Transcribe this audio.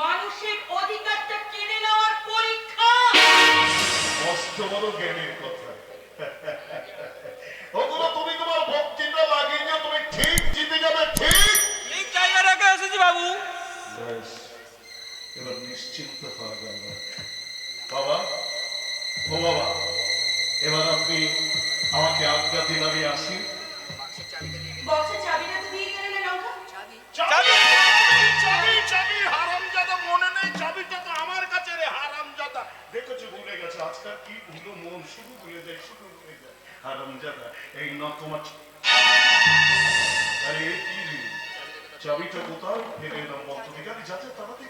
মানুষের অধিকারটা কেড়ে নেওয়ার পরীক্ষা। কষ্ট বড় জ্ঞানের কথা। ওগুলো তুমি তোমার ভক্তিটা লাগিয়ে নিয়ে তুমি ঠিক জিতে যাবে। ঠিক জায়গা রেখে এসেছি বাবু। ব্যাস, এবার নিশ্চিন্ত হওয়া গেল। বাবা, ও বাবা, এবার আপনি আমাকে আজ্ঞা দিন, আমি আসি। বক্সের চাবিটা তো দিয়ে গেলেন লঙ্কা। চাবি হারামজাদা, মনে নেই চাবিটা তো আমার কাছে রে হারামজাদা। দেখেছো ভুলে গেছে, আজকাল কি ভুলো মন, শুধু ভুলে যায় হারামজাদা। এই না তোমার আরে কি রে, চাবিটা কোথাও ফেলে এলাম বলতো। ঠিক আছে, যাতে তাড়াতাড়ি